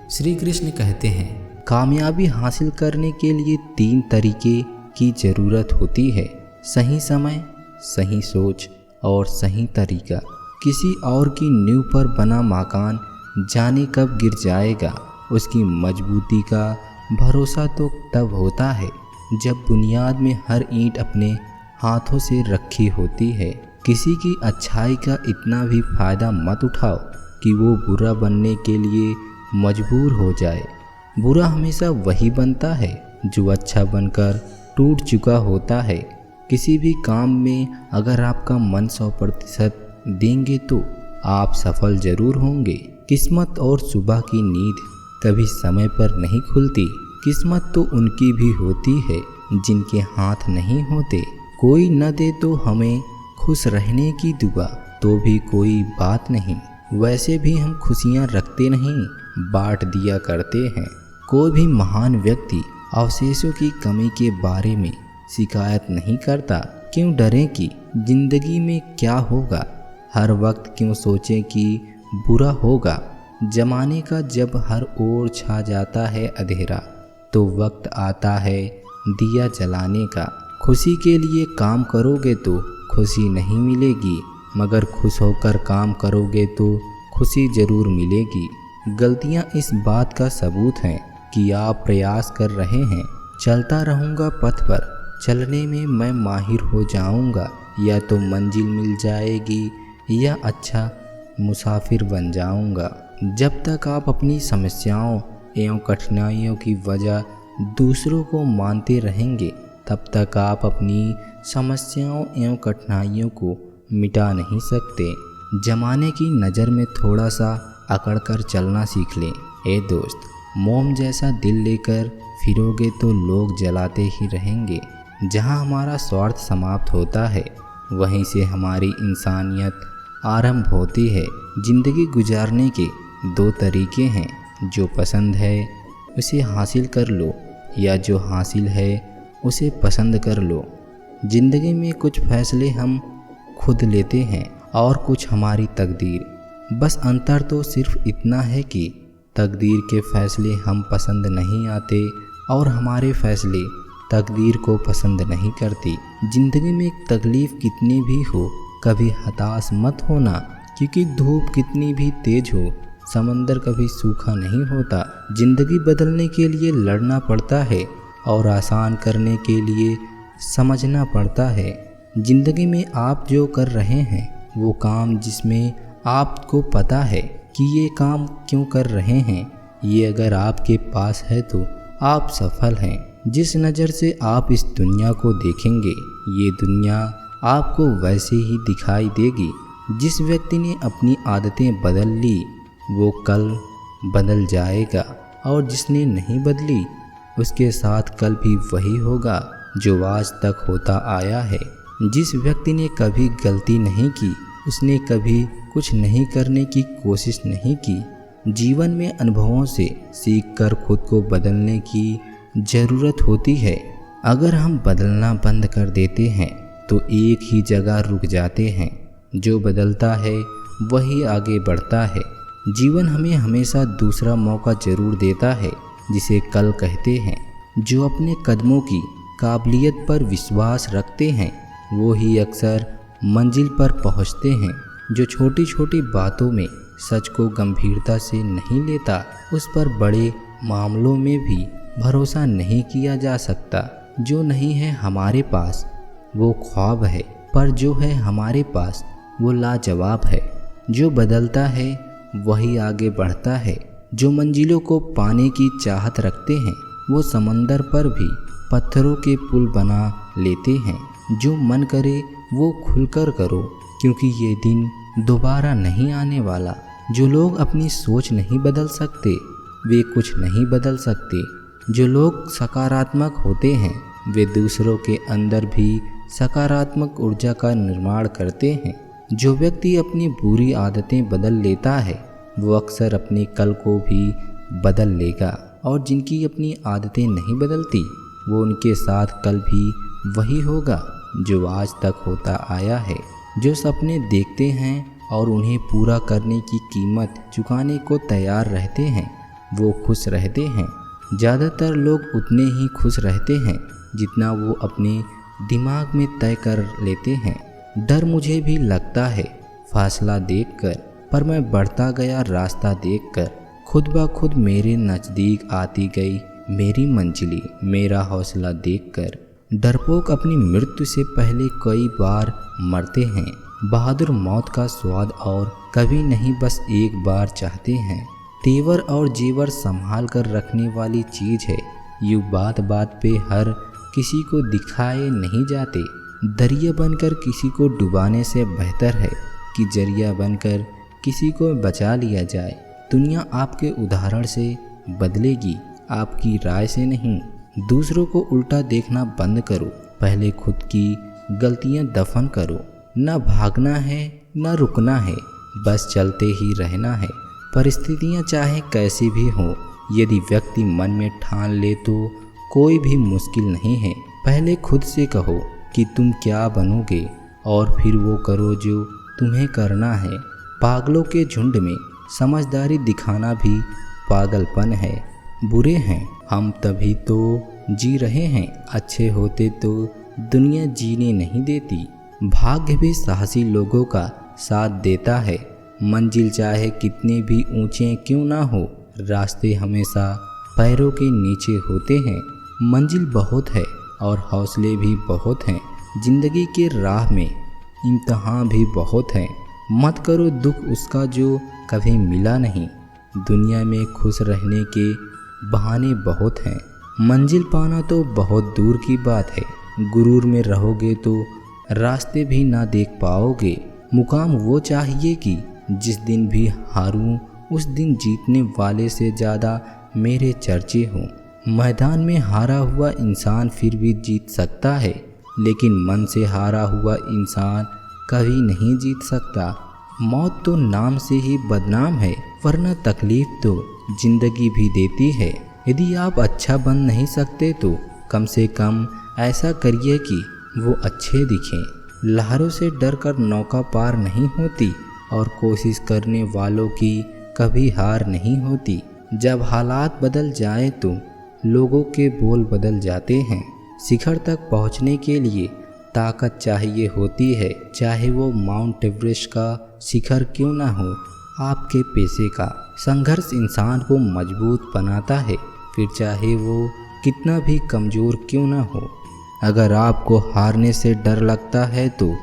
श्री कृष्ण कहते हैं, कामयाबी हासिल करने के लिए 3 तरीके की ज़रूरत होती है, सही समय, सही सोच और सही तरीका। किसी और की नींव पर बना मकान जाने कब गिर जाएगा, उसकी मजबूती का भरोसा तो तब होता है जब बुनियाद में हर ईंट अपने हाथों से रखी होती है। किसी की अच्छाई का इतना भी फ़ायदा मत उठाओ कि वो बुरा बनने के लिए मजबूर हो जाए। बुरा हमेशा वही बनता है जो अच्छा बनकर टूट चुका होता है। किसी भी काम में अगर आपका मन 100% देंगे तो आप सफल जरूर होंगे। किस्मत और सुबह की नींद कभी समय पर नहीं खुलती। किस्मत तो उनकी भी होती है जिनके हाथ नहीं होते। कोई न दे तो हमें खुश रहने की दुआ तो भी कोई बात नहीं, वैसे भी हम खुशियाँ रखते नहीं, बांट दिया करते हैं। कोई भी महान व्यक्ति अवशेषों की कमी के बारे में शिकायत नहीं करता। क्यों डरें कि जिंदगी में क्या होगा, हर वक्त क्यों सोचें कि बुरा होगा। जमाने का जब हर ओर छा जाता है अंधेरा, तो वक्त आता है दिया जलाने का। खुशी के लिए काम करोगे तो खुशी नहीं मिलेगी, मगर खुश होकर काम करोगे तो खुशी ज़रूर मिलेगी। गलतियाँ इस बात का सबूत हैं कि आप प्रयास कर रहे हैं। चलता रहूँगा पथ पर, चलने में मैं माहिर हो जाऊँगा। या तो मंजिल मिल जाएगी या अच्छा मुसाफिर बन जाऊँगा। जब तक आप अपनी समस्याओं एवं कठिनाइयों की वजह दूसरों को मानते रहेंगे, तब तक आप अपनी समस्याओं एवं कठिनाइयों को मिटा नहीं सकते। जमाने की नज़र में थोड़ा सा अकड़ कर चलना सीख लें। ए दोस्त, मोम जैसा दिल लेकर फिरोगे तो लोग जलाते ही रहेंगे। जहाँ हमारा स्वार्थ समाप्त होता है, वहीं से हमारी इंसानियत आरंभ होती है। ज़िंदगी गुजारने के 2 तरीके हैं, जो पसंद है उसे हासिल कर लो या जो हासिल है उसे पसंद कर लो। ज़िंदगी में कुछ फैसले हम खुद लेते हैं और कुछ हमारी तकदीर। बस अंतर तो सिर्फ इतना है कि तकदीर के फैसले हम पसंद नहीं आते और हमारे फैसले तकदीर को पसंद नहीं करती। ज़िंदगी में तकलीफ़ कितनी भी हो, कभी हताश मत होना, क्योंकि धूप कितनी भी तेज हो, समंदर कभी सूखा नहीं होता। ज़िंदगी बदलने के लिए लड़ना पड़ता है और आसान करने के लिए समझना पड़ता है। ज़िंदगी में आप जो कर रहे हैं वो काम जिसमें आपको पता है कि ये काम क्यों कर रहे हैं, ये अगर आपके पास है तो आप सफल हैं। जिस नज़र से आप इस दुनिया को देखेंगे, ये दुनिया आपको वैसे ही दिखाई देगी। जिस व्यक्ति ने अपनी आदतें बदल ली वो कल बदल जाएगा, और जिसने नहीं बदली उसके साथ कल भी वही होगा जो आज तक होता आया है। जिस व्यक्ति ने कभी गलती नहीं की, उसने कभी कुछ नहीं करने की कोशिश नहीं की। जीवन में अनुभवों से सीखकर खुद को बदलने की ज़रूरत होती है। अगर हम बदलना बंद कर देते हैं तो एक ही जगह रुक जाते हैं। जो बदलता है वही आगे बढ़ता है। जीवन हमें हमेशा दूसरा मौका ज़रूर देता है, जिसे कल कहते हैं। जो अपने कदमों की काबिलियत पर विश्वास रखते हैं वो ही अक्सर मंजिल पर पहुंचते हैं। जो छोटी छोटी बातों में सच को गंभीरता से नहीं लेता, उस पर बड़े मामलों में भी भरोसा नहीं किया जा सकता। जो नहीं है हमारे पास वो ख्वाब है, पर जो है हमारे पास वो लाजवाब है। जो बदलता है वही आगे बढ़ता है। जो मंजिलों को पाने की चाहत रखते हैं वो समंदर पर भी पत्थरों के पुल बना लेते हैं। जो मन करे वो खुलकर करो, क्योंकि ये दिन दोबारा नहीं आने वाला। जो लोग अपनी सोच नहीं बदल सकते वे कुछ नहीं बदल सकते। जो लोग सकारात्मक होते हैं वे दूसरों के अंदर भी सकारात्मक ऊर्जा का निर्माण करते हैं। जो व्यक्ति अपनी बुरी आदतें बदल लेता है वो अक्सर अपने कल को भी बदल लेगा, और जिनकी अपनी आदतें नहीं बदलती वो उनके साथ कल भी वही होगा जो आज तक होता आया है। जो सपने देखते हैं और उन्हें पूरा करने की कीमत चुकाने को तैयार रहते हैं, वो खुश रहते हैं। ज़्यादातर लोग उतने ही खुश रहते हैं जितना वो अपने दिमाग में तय कर लेते हैं। डर मुझे भी लगता है फासला देखकर, पर मैं बढ़ता गया रास्ता देखकर। खुद ब खुद मेरे नज़दीक आती गई मेरी मंजिली, मेरा हौसला देखकर। डरपोक अपनी मृत्यु से पहले कई बार मरते हैं। बहादुर मौत का स्वाद और कभी नहीं बस एक बार चाहते हैं। तेवर और जेवर संभाल कर रखने वाली चीज़ है, यूँ बात बात पे हर किसी को दिखाए नहीं जाते। दरिया बनकर किसी को डुबाने से बेहतर है कि जरिया बनकर किसी को बचा लिया जाए। दुनिया आपके उदाहरण से बदलेगी, आपकी राय से नहीं। दूसरों को उल्टा देखना बंद करो, पहले खुद की गलतियां दफन करो। न भागना है न रुकना है, बस चलते ही रहना है। परिस्थितियां चाहे कैसी भी हों, यदि व्यक्ति मन में ठान ले तो कोई भी मुश्किल नहीं है। पहले खुद से कहो कि तुम क्या बनोगे और फिर वो करो जो तुम्हें करना है। पागलों के झुंड में समझदारी दिखाना भी पागलपन है। बुरे हैं हम तभी तो जी रहे हैं, अच्छे होते तो दुनिया जीने नहीं देती। भाग्य भी साहसी लोगों का साथ देता है। मंजिल चाहे कितने भी ऊंचे क्यों ना हो, रास्ते हमेशा पैरों के नीचे होते हैं। मंजिल बहुत है और हौसले भी बहुत हैं। जिंदगी के राह में इम्तहान भी बहुत हैं। मत करो दुख उसका जो कभी मिला नहीं। दुनिया में खुश रहने के बहाने बहुत हैं। मंजिल पाना तो बहुत दूर की बात है। गुरूर में रहोगे तो रास्ते भी ना देख पाओगे। मुकाम वो चाहिए कि जिस दिन भी हारूं उस दिन जीतने वाले से ज़्यादा मेरे चर्चे हों। मैदान में हारा हुआ इंसान फिर भी जीत सकता है, लेकिन मन से हारा हुआ इंसान कभी नहीं जीत सकता। मौत तो नाम से ही बदनाम है, वरना तकलीफ तो जिंदगी भी देती है। यदि आप अच्छा बन नहीं सकते तो कम से कम ऐसा करिए कि वो अच्छे दिखें। लहरों से डर कर नौका पार नहीं होती और कोशिश करने वालों की कभी हार नहीं होती। जब हालात बदल जाए तो लोगों के बोल बदल जाते हैं। शिखर तक पहुंचने के लिए ताकत चाहिए होती है, चाहे वो माउंट एवरेस्ट का शिखर क्यों ना हो। आपके पेशे का संघर्ष इंसान को मजबूत बनाता है, फिर चाहे वो कितना भी कमज़ोर क्यों ना हो। अगर आपको हारने से डर लगता है तो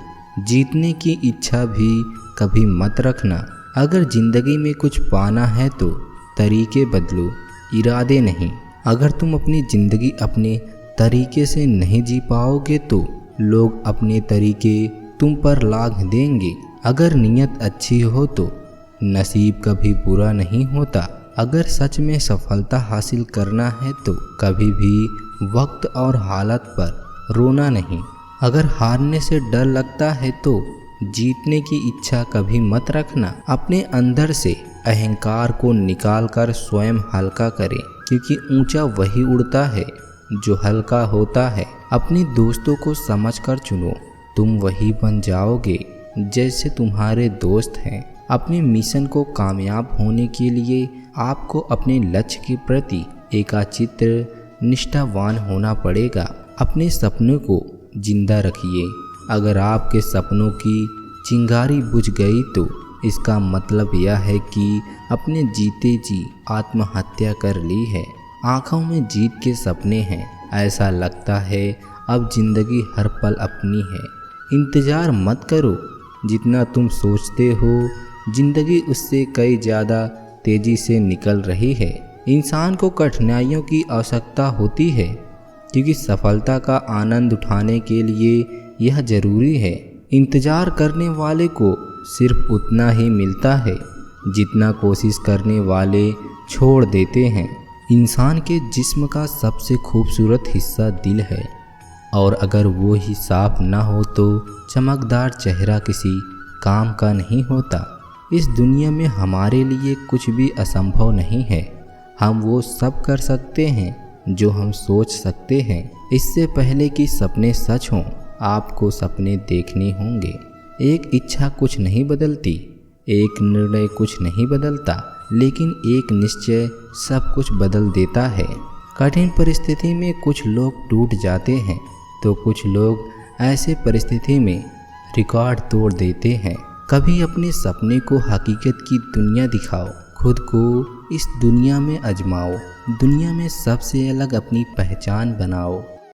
जीतने की इच्छा भी कभी मत रखना। अगर ज़िंदगी में कुछ पाना है तो तरीके बदलो, इरादे नहीं। अगर तुम अपनी ज़िंदगी अपने तरीके से नहीं जी पाओगे तो लोग अपने तरीके तुम पर लाद देंगे। अगर नीयत अच्छी हो तो नसीब कभी बुरा नहीं होता। अगर सच में सफलता हासिल करना है तो कभी भी वक्त और हालत पर रोना नहीं। अगर हारने से डर लगता है तो जीतने की इच्छा कभी मत रखना। अपने अंदर से अहंकार को निकाल कर स्वयं हल्का करें, क्योंकि ऊंचा वही उड़ता है जो हल्का होता है। अपने दोस्तों को समझकर चुनो, तुम वही बन जाओगे जैसे तुम्हारे दोस्त हैं। अपने मिशन को कामयाब होने के लिए आपको अपने लक्ष्य के प्रति एकाचित्र निष्ठावान होना पड़ेगा। अपने सपनों को जिंदा रखिए। अगर आपके सपनों की चिंगारी बुझ गई तो इसका मतलब यह है कि अपने जीते जी आत्महत्या कर ली है। आँखों में जीत के सपने हैं, ऐसा लगता है अब जिंदगी हर पल अपनी है। इंतज़ार मत करो, जितना तुम सोचते हो जिंदगी उससे कई ज़्यादा तेज़ी से निकल रही है। इंसान को कठिनाइयों की आवश्यकता होती है, क्योंकि सफलता का आनंद उठाने के लिए यह ज़रूरी है। इंतज़ार करने वाले को सिर्फ उतना ही मिलता है जितना कोशिश करने वाले छोड़ देते हैं। इंसान के जिस्म का सबसे खूबसूरत हिस्सा दिल है, और अगर वो ही साफ ना हो तो चमकदार चेहरा किसी काम का नहीं होता। इस दुनिया में हमारे लिए कुछ भी असंभव नहीं है। हम वो सब कर सकते हैं जो हम सोच सकते हैं। इससे पहले कि सपने सच हों, आपको सपने देखने होंगे। एक इच्छा कुछ नहीं बदलती, एक निर्णय कुछ नहीं बदलता, लेकिन एक निश्चय सब कुछ बदल देता है। कठिन परिस्थिति में कुछ लोग टूट जाते हैं तो कुछ लोग ऐसे परिस्थिति में रिकॉर्ड तोड़ देते हैं। कभी अपने सपने को हकीकत की दुनिया दिखाओ, खुद को इस दुनिया में आजमाओ, दुनिया में सबसे अलग अपनी पहचान बनाओ।